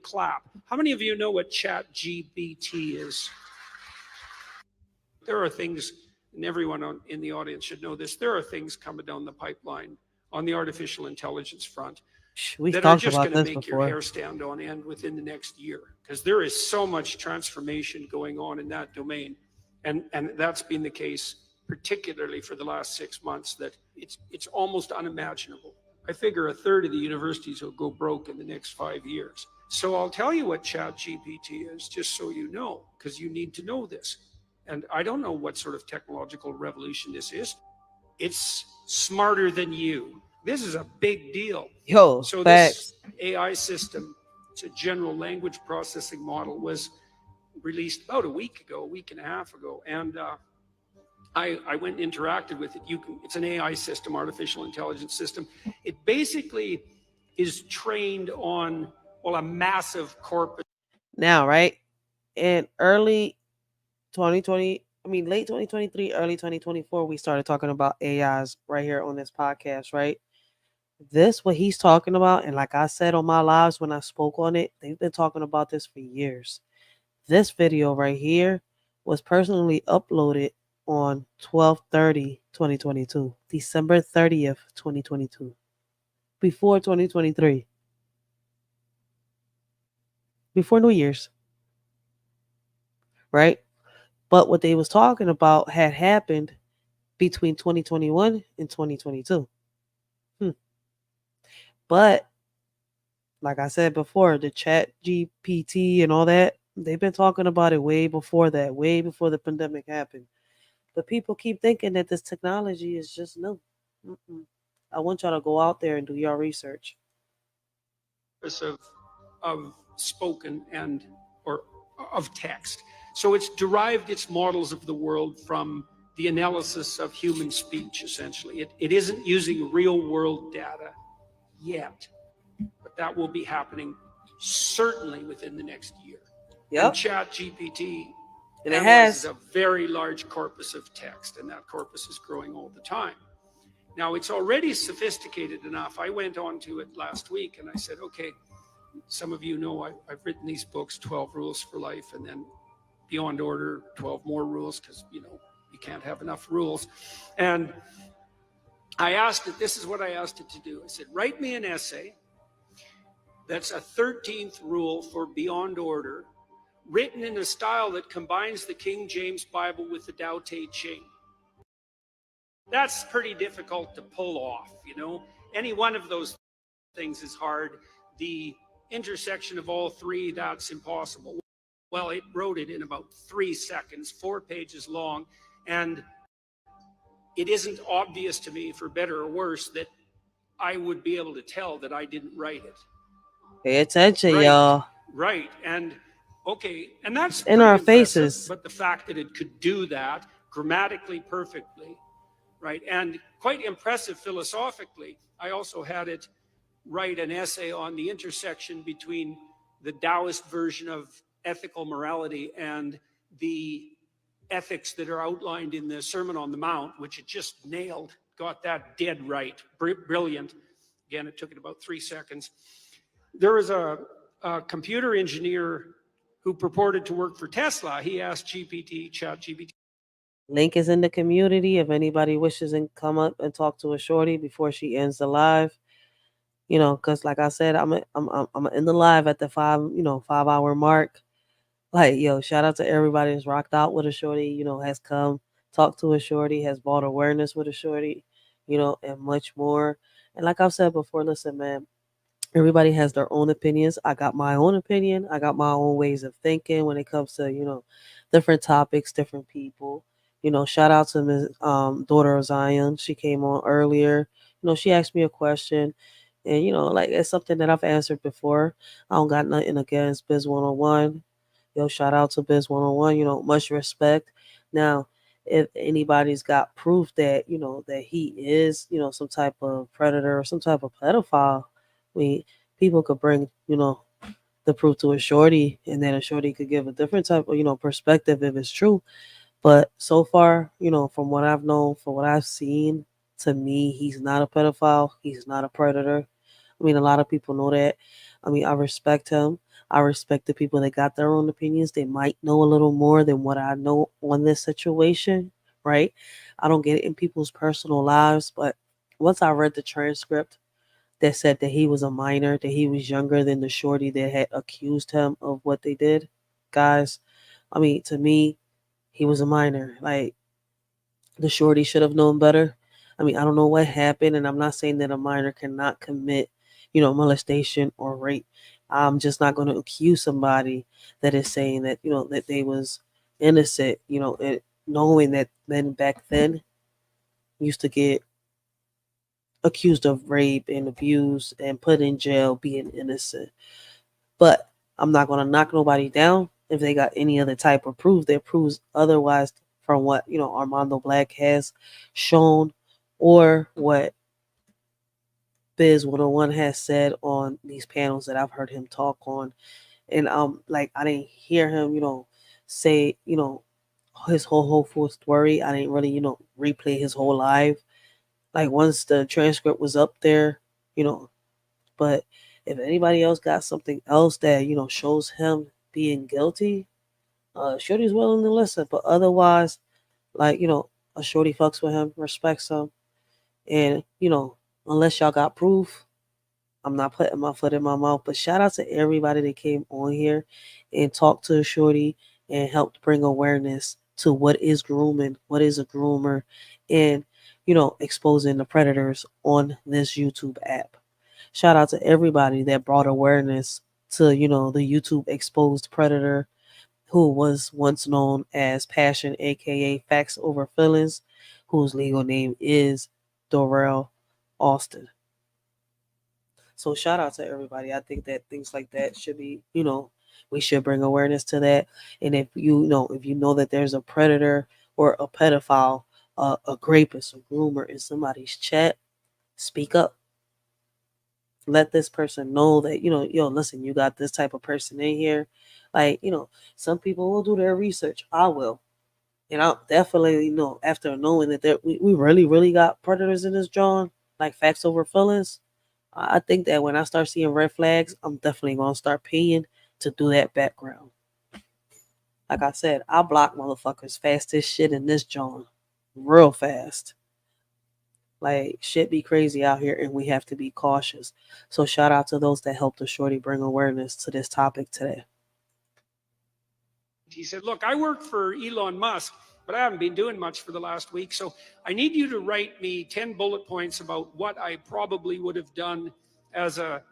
clap. How many of you know what GPT is? There are things, and everyone in the audience should know this, there are things coming down the pipeline on the artificial intelligence front that are just going to make your hair stand on end within the next year, because there is so much transformation going on in that domain. And that's been the case particularly for the last 6 months, that it's almost unimaginable. I figure a third of the universities will go broke in the next 5 years. So I'll tell you what ChatGPT is, just so you know, because you need to know this. And I don't know what sort of technological revolution this is. It's smarter than you. This is a big deal. So this AI system, it's a general language processing model, was released about a week and a half ago. And I went and interacted with it. It's an AI system, artificial intelligence system. It basically is trained on, well, a massive corpus. Now, right? In late 2023, early 2024, we started talking about AIs right here on this podcast, right? This, what he's talking about, and like I said on my lives when I spoke on it, they've been talking about this for years. This video right here was personally uploaded on 12/30/2022, December 30th, 2022, before 2023, before New Year's, right? But what they was talking about had happened between 2021 and 2022. But like I said before, the chat GPT and all that, they've been talking about it way before that, way before the pandemic happened. But people keep thinking that this technology is just new. I want y'all to go out there and do your research. Of spoken or of text. So it's derived its models of the world from the analysis of human speech, essentially. It isn't using real world data yet, but that will be happening certainly within the next year. Yep. And ChatGPT analyzes a very large corpus of text, and that corpus is growing all the time. Now, it's already sophisticated enough. I went on to it last week and I said, okay, some of you know I've written these books, 12 Rules for Life, and then Beyond Order, 12 more rules, because, you can't have enough rules. And I asked it, this is what I asked it to do. I said, write me an essay that's a 13th rule for Beyond Order, written in a style that combines the King James Bible with the Tao Te Ching. That's pretty difficult to pull off, Any one of those things is hard. The intersection of all three, that's impossible. Well, it wrote it in about 3 seconds, 4 pages long, and it isn't obvious to me, for better or worse, that I would be able to tell that I didn't write it. Pay attention, y'all. Right, and okay, and that's in our faces. But the fact that it could do that grammatically perfectly, right, and quite impressive philosophically. I also had it write an essay on the intersection between the Taoist version of ethical morality and the ethics that are outlined in the Sermon on the Mount, which it just nailed, got that dead right. Brilliant. Again, it took it about 3 seconds. There was a computer engineer who purported to work for Tesla. He asked ChatGPT. Link is in the community if anybody wishes to come up and talk to a shorty before she ends the live. Because like I said, I'm in the live at the 5-hour mark. Like, shout out to everybody that's rocked out with a shorty, has come, talked to a shorty, has brought awareness with a shorty, and much more. And like I've said before, listen, man, everybody has their own opinions. I got my own opinion. I got my own ways of thinking when it comes to, different topics, different people. Shout out to Ms. Daughter of Zion. She came on earlier. She asked me a question. And, it's something that I've answered before. I don't got nothing against Biz 101. Shout out to Biz 101. Much respect. Now, if anybody's got proof that, that he is, some type of predator or some type of pedophile, people could bring, the proof to a shorty, and then a shorty could give a different type of, perspective if it's true. But so far, from what I've known, from what I've seen, to me, he's not a pedophile. He's not a predator. A lot of people know that. I respect him. I respect the people that got their own opinions. They might know a little more than what I know on this situation, right? I don't get in people's personal lives, but once I read the transcript that said that he was a minor, that he was younger than the shorty that had accused him of what they did, guys, I mean, to me, he was a minor. Like, the shorty should have known better. I mean, I don't know what happened, and I'm not saying that a minor cannot commit, molestation or rape. I'm just not going to accuse somebody that is saying that, that they was innocent, and knowing that men back then used to get accused of rape and abuse and put in jail being innocent. But I'm not going to knock nobody down if they got any other type of proof that proves otherwise from what, Armando Black has shown or what Biz 101 has said on these panels that I've heard him talk on. And like I didn't hear him, say, his whole full story. I didn't really, replay his whole life. Like once the transcript was up there, you know, but if anybody else got something else that, shows him being guilty, Shorty's willing to listen. But otherwise, like, a shorty fucks with him, respects him. And, unless y'all got proof, I'm not putting my foot in my mouth. But shout out to everybody that came on here and talked to a shorty and helped bring awareness to what is grooming, what is a groomer, and, exposing the predators on this YouTube app. Shout out to everybody that brought awareness to, the YouTube exposed predator who was once known as Passion, aka Facts Over Feelings, whose legal name is Dorrell Austin. So shout out to everybody. I think that things like that should be, we should bring awareness to that. And if you know that there's a predator or a pedophile, a rapist, a groomer in somebody's chat, speak up. Let this person know that, listen, you got this type of person in here. Like, some people will do their research. I will. And I'll definitely know after knowing that we really, really got predators in this John, like Facts Over Feelings. I think that when I start seeing red flags, I'm definitely going to start paying to do that background. Like I said, I block motherfuckers fast as shit in this John. Real fast. Like, shit be crazy out here, and we have to be cautious. So shout out to those that helped the shorty bring awareness to this topic today. He said, look, I work for Elon Musk, but I haven't been doing much for the last week. So I need you to write me 10 bullet points about what I probably would have done as a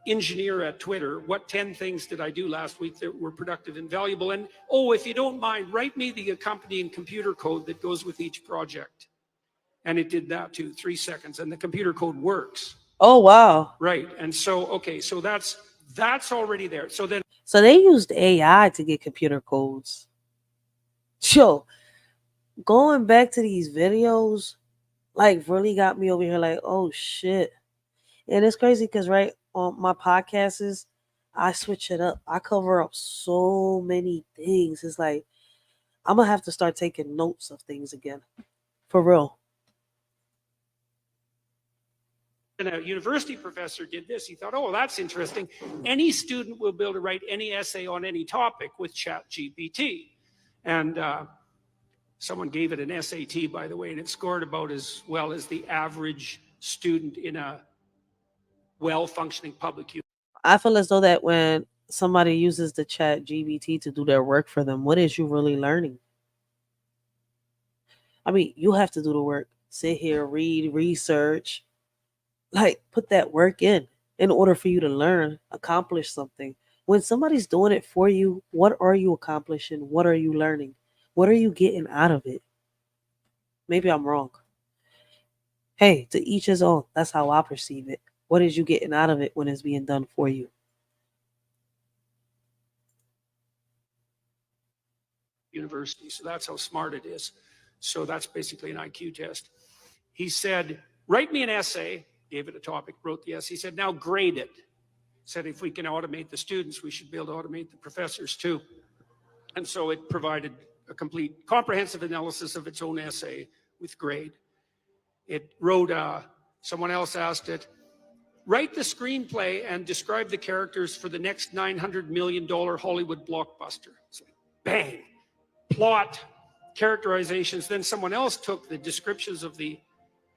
engineer at Twitter. What 10 things did I do last week that were productive and valuable? And oh, if you don't mind, write me the accompanying computer code that goes with each project. And it did that too, 3 seconds. And the computer code works. Oh, wow. Right. And so, okay, so that's already there. So they used AI to get computer codes. Yo, going back to these videos, like, really got me over here like, oh, shit. And it's crazy because, right, on my podcasts, I switch it up. I cover up so many things. It's like, I'm going to have to start taking notes of things again. For real. And a university professor did this. He thought, oh, that's interesting. Any student will be able to write any essay on any topic with ChatGPT. And someone gave it an SAT, by the way, and it scored about as well as the average student in a well-functioning public university. I feel as though that when somebody uses the ChatGPT to do their work for them, what is you really learning? I mean, you have to do the work. Sit here, read, research, like put that work in order for you to learn, accomplish something. When somebody's doing it for you, what are you accomplishing? What are you learning? What are you getting out of it? Maybe I'm wrong. Hey, to each his own. That's how I perceive it. What is you getting out of it when it's being done for you? University. So that's how smart it is. So that's basically an IQ test. He said, write me an essay, gave it a topic, wrote the essay. He said, now grade it. Said, if we can automate the students, we should be able to automate the professors too. And so it provided a complete comprehensive analysis of its own essay with grade. It wrote, someone else asked it, write the screenplay and describe the characters for the next $900 million Hollywood blockbuster. So, bang, plot, characterizations. Then someone else took the descriptions of the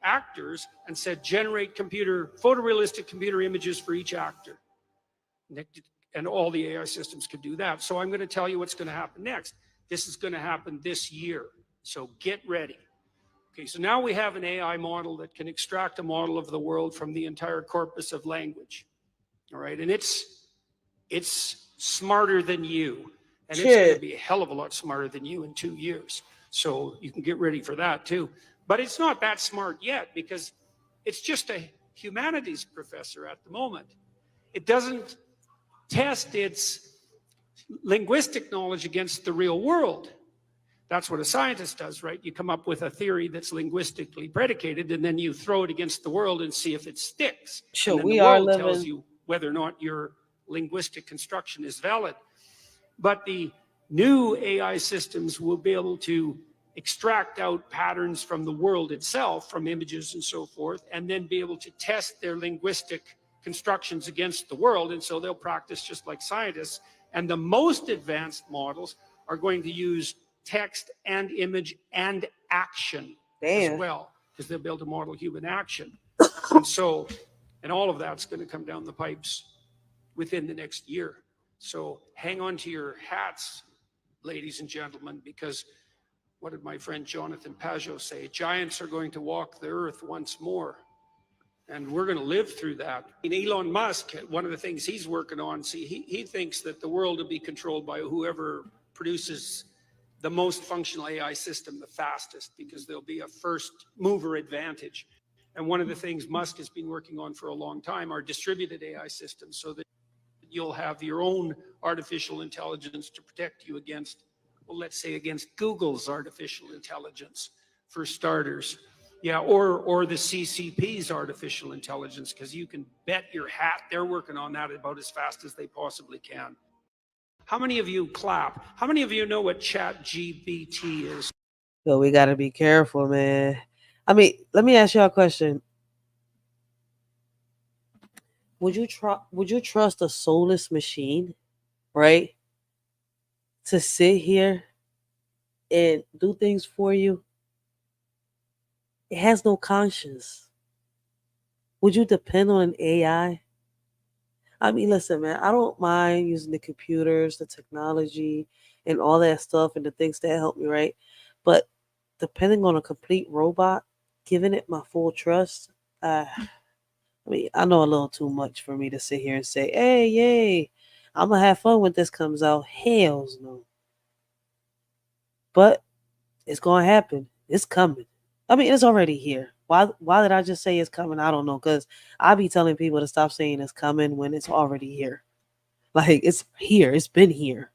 actors and said, generate photorealistic computer images for each actor. And all the AI systems could do that. So I'm going to tell you what's going to happen next. This is going to happen this year. So get ready. Okay, so now we have an AI model that can extract a model of the world from the entire corpus of language. All right, and it's smarter than you. And it's going to be a hell of a lot smarter than you in 2 years. So you can get ready for that too. But it's not that smart yet because it's just a humanities professor at the moment. It doesn't test its linguistic knowledge against the real world. That's what a scientist does, right? You come up with a theory that's linguistically predicated, and then you throw it against the world and see if it sticks. Sure, and then we the are world living. tells you whether or not your linguistic construction is valid. But the new AI systems will be able to extract out patterns from the world itself, from images and so forth, and then be able to test their linguistic constructions against the world. And so they'll practice just like scientists. And the most advanced models are going to use text and image and action as well, because they'll be able to model human action. And all of that's going to come down the pipes within the next year. So hang on to your hats, ladies and gentlemen, because what did my friend Jonathan Pajot say? Giants are going to walk the earth once more. And we're going to live through that. And Elon Musk, one of the things he's working on, he thinks that the world will be controlled by whoever produces the most functional AI system the fastest, because there'll be a first mover advantage. And one of the things Musk has been working on for a long time are distributed AI systems, so that you'll have your own artificial intelligence to protect you against, well, let's say against Google's artificial intelligence, for starters. Yeah, or the CCP's artificial intelligence, because you can bet your hat they're working on that about as fast as they possibly can. How many of you clap? How many of you know what ChatGPT is? So we got to be careful, man. I mean, let me ask y'all a question. Would you trust a soulless machine, right, to sit here and do things for you? It has no conscience. Would you depend on an AI? I mean, listen, man, I don't mind using the computers, the technology, and all that stuff, and the things that help me, right? But depending on a complete robot, giving it my full trust, I mean, I know a little too much for me to sit here and say, hey, yay, I'm going to have fun when this comes out. Hells no. But it's going to happen. It's coming. I mean, it's already here. Why did I just say it's coming? I don't know, because I be telling people to stop saying it's coming when it's already here. Like, it's here. It's been here.